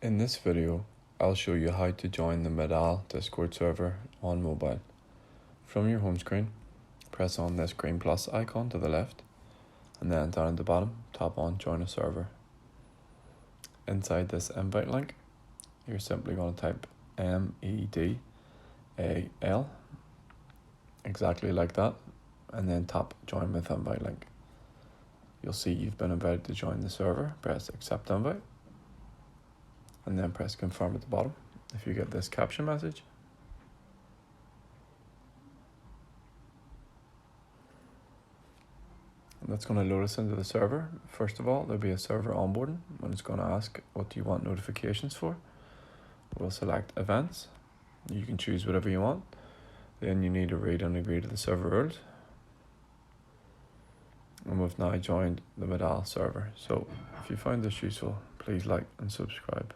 In this video, I'll show you how to join the Medal Discord server on mobile. From your home screen, press on this green plus icon to the left, and then down at the bottom, tap on Join a Server. Inside this invite link, you're simply going to type MEDAL, exactly like that, and then tap Join with Invite link. You'll see you've been invited to join the server. Press Accept Invite, and then press Confirm at the bottom if you get this caption message. And that's going to load us into the server. First of all, there'll be a server onboarding when it's going to ask what do you want notifications for. We'll select Events. You can choose whatever you want. Then you need to read and agree to the server rules. And we've now joined the Medal server. So if you found this useful, please like and subscribe.